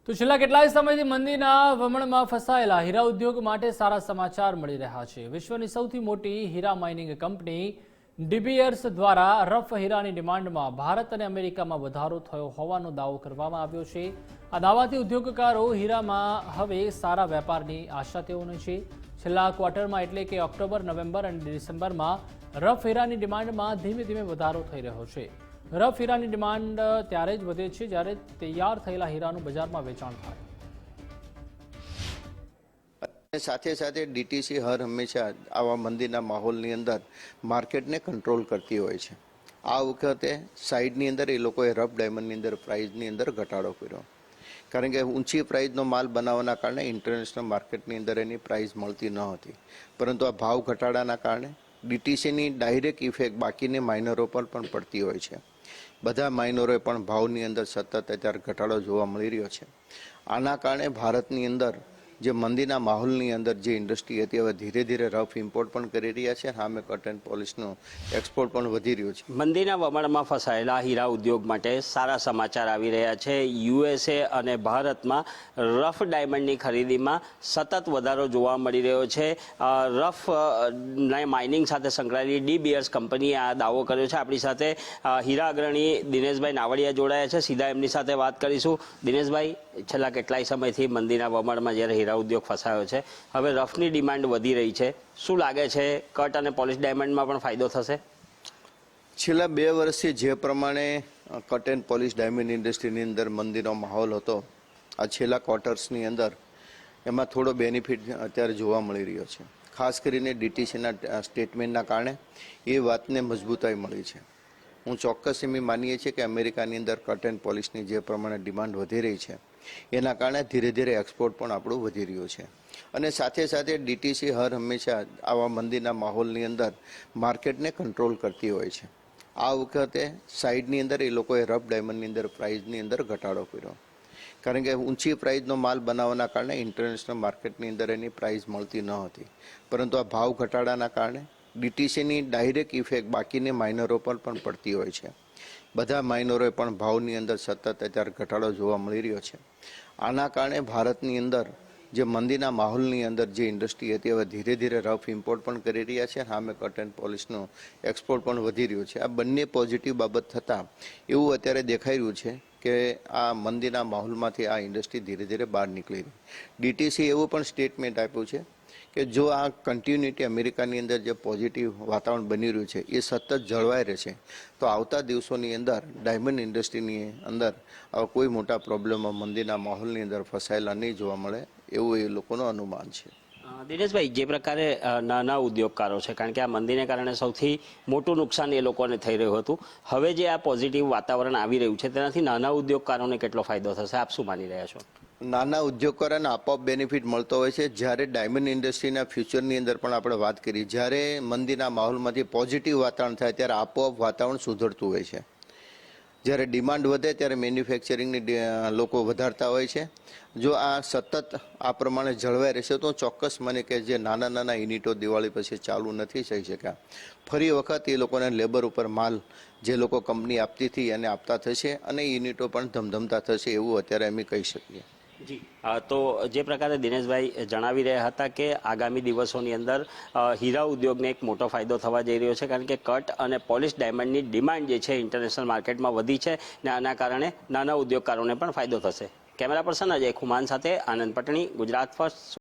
તો છેલ્લા કેટલાય સમયથી મંદીના વમણમાં ફસાયેલા હીરા ઉદ્યોગ માટે સારા સમાચાર મળી રહ્યા છે। વિશ્વની સૌથી મોટી હીરા માઇનિંગ કંપની ડીબીએર્સ દ્વારા રફ હીરાની ડિમાન્ડમાં ભારત અને અમેરિકામાં વધારો થયો હોવાનો દાવો કરવામાં આવ્યો છે। આ દાવાથી ઉદ્યોગકારો હીરામાં હવે સારા વેપારની આશા તેઓને છે। છેલ્લા ક્વાર્ટરમાં એટલે કે ઓક્ટોબર, નવેમ્બર અને ડિસેમ્બરમાં રફ હીરાની ડિમાન્ડમાં ધીમે ધીમે વધારો થઈ રહ્યો છે। રફ હીરાની ડિમાન્ડ ત્યારે જ વધે છે જ્યારે તૈયાર થયેલા હીરાનું બજારમાં વેચાણ થાય। સાથે સાથે ડીટીસી હર હંમેશા આવા મંદીના માહોલની અંદર માર્કેટને કંટ્રોલ કરતી હોય છે। આ વખતે સાઈડની અંદર એ લોકોએ રફ ડાયમંડની અંદર પ્રાઇઝની અંદર ઘટાડો કર્યો, કારણ કે ઊંચી પ્રાઇઝનો માલ બનાવવાના કારણે ઇન્ટરનેશનલ માર્કેટની અંદર એની પ્રાઇઝ મળતી ન હતી, પરંતુ આ ભાવ ઘટાડાના કારણે ડીટીસીની ડાયરેક્ટ ઇફેક્ટ બાકીની માઇનરો પર પણ પડતી હોય છે। બધા માઇનરોએ પણ ભાવની અંદર સતત અત્યારે ઘટાડો જોવા મળી રહ્યો છે। આના કારણે ભારતની અંદર જે મંદીના માહોલની અંદર જે ઇન્ડસ્ટ્રી હતી હવે ધીરે ધીરે રફ ઇમ્પોર્ટ પણ કરી રહ્યા છે, સામે કટ એન્ડ પોલિશનું એક્સપોર્ટ પણ વધી રહ્યું છે। મંદીના વમળમાં ફસાયેલા હીરા ઉદ્યોગ માટે સારા સમાચાર આવી રહ્યા છે। યુએસએ અને ભારતમાં રફ ડાયમંડની ખરીદીમાં સતત વધારો જોવા મળી રહ્યો છે। રફ માઇનિંગ સાથે સંકળાયેલી ડીબીએર્સ કંપનીએ આ દાવો કર્યો છે। આપણી સાથે હીરા અગ્રણી દિનેશભાઈ નાવડિયા જોડાયા છે, સીધા એમની સાથે વાત કરીશું। દિનેશભાઈ, છેલ્લા કેટલાય સમયથી મંદીના વમળમાં જ્યારે હીરા ઉદ્યોગ ફસાયો છે, હવે રફની ડિમાન્ડ વધી રહી છે, શું લાગે છે કટ અને પોલિશ ડાયમંડમાં પણ ફાયદો થશે? છેલ્લા 2 વર્ષથી જે પ્રમાણે કટ એન્ડ પોલિશ ડાયમંડ ઇન્ડસ્ટ્રીની અંદર મંદીનો માહોલ હતો, આ છેલ્લા ક્વાર્ટર્સની અંદર એમાં થોડો બેનિફિટ અત્યારે જોવા મળી રહ્યો છે। ખાસ કરીને ડીટીસીના સ્ટેટમેન્ટના કારણે એ વાતને મજબૂતાઈ મળી છે। હું ચોક્કસ એમ માનીએ છીએ કે અમેરિકાની અંદર કટ એન્ડ પોલિશની જે પ્રમાણે ડિમાન્ડ વધી રહી છે, એના કારણે ધીરે ધીરે એક્સપોર્ટ પણ આપણું વધી રહ્યું છે। અને સાથે સાથે ડીટીસી હર હંમેશા આવા મંદીના માહોલની અંદર માર્કેટને કંટ્રોલ કરતી હોય છે। આ વખતે સાઈડની અંદર એ લોકોએ રફ ડાયમંડની અંદર પ્રાઇઝની અંદર ઘટાડો કર્યો, કારણ કે ઊંચી પ્રાઇઝનો માલ બનાવવાના કારણે ઇન્ટરનેશનલ માર્કેટની અંદર એની પ્રાઇઝ મળતી ન હતી, પરંતુ આ ભાવ ઘટાડાના કારણે ડીટીસીની ડાયરેક્ટ ઇફેક્ટ બાકીની માઇનરો પર પણ પડતી હોય છે। બધા માઇનરોએ પણ ભાવની અંદર સતત અત્યારે ઘટાડો જોવા મળી રહ્યો છે। આના કારણે ભારતની અંદર જે મંદીના માહોલની અંદર જે ઇન્ડસ્ટ્રી હતી હવે ધીરે ધીરે રફ ઇમ્પોર્ટ પણ કરી રહ્યા છે, સામે કટ એન્ડ પોલિશનું એક્સપોર્ટ પણ વધી રહ્યું છે। આ બંને પોઝિટિવ બાબત થતાં એવું અત્યારે દેખાઈ રહ્યું છે કે આ મંદીના માહોલમાંથી આ ઇન્ડસ્ટ્રી ધીરે ધીરે બહાર નીકળી રહી। ડીટીસી એવું પણ સ્ટેટમેન્ટ આપ્યું છે કે જો આ કન્ટિન્યુટી અમેરિકાની અંદર જે પોઝિટિવ વાતાવરણ બની રહ્યું છે એ સતત જળવાઈ રહેશે તો આવતા દિવસોની અંદર ડાયમંડ ઇન્ડસ્ટ્રીની અંદર કોઈ મોટા પ્રોબ્લેમો મંદીના માહોલની અંદર ફસાયેલા નહીં જોવા મળે, એવું એ લોકોનું અનુમાન છે। દિનેશભાઈ, જે પ્રકારે નાના ઉદ્યોગકારો છે, કારણ કે આ મંદીને કારણે સૌથી મોટું નુકસાન એ લોકોને થઈ રહ્યું હતું, હવે જે આ પોઝિટિવ વાતાવરણ આવી રહ્યું છે તેનાથી નાના ઉદ્યોગકારોને કેટલો ફાયદો થશે, આપ શું માની રહ્યા છો? નાના ઉદ્યોગકારોને આપોઆપ બેનિફિટ મળતો હોય છે। જ્યારે ડાયમંડ ઇન્ડસ્ટ્રીના ફ્યુચરની અંદર પણ આપણે વાત કરી, જ્યારે મંદીના માહોલમાંથી પોઝિટિવ વાતાવરણ થાય ત્યારે આપોઆપ વાતાવરણ સુધરતું હોય છે। જ્યારે ડિમાન્ડ વધે ત્યારે મેન્યુફેક્ચરિંગની લોકો વધારતા હોય છે। જો આ સતત આ પ્રમાણે જળવાઈ રહેશે તો ચોક્કસ મને કે જે નાના નાના યુનિટો દિવાળી પછી ચાલુ નથી થઈ શક્યા, ફરી વખત એ લોકોને લેબર ઉપર માલ જે લોકો કંપની આપતી હતી અને આપતા થશે અને યુનિટો પણ ધમધમતા થશે, એવું અત્યારે અમે કહી શકીએ। જી, તો જે પ્રકારે દિનેશભાઈ જણાવી રહ્યા હતા કે આગામી દિવસોની અંદર હીરા ઉદ્યોગને એક મોટો ફાયદો થવા જઈ રહ્યો છે, કારણ કે કટ અને પોલિશ ડાયમંડની ડિમાન્ડ જે છે ઇન્ટરનેશનલ માર્કેટમાં વધી છે ને આના કારણે નાના ઉદ્યોગકારોને પણ ફાયદો થશે। કેમેરા પર્સન અજય ખુમાન સાથે આનંદ પટણી, ગુજરાત ફર્સ્ટ।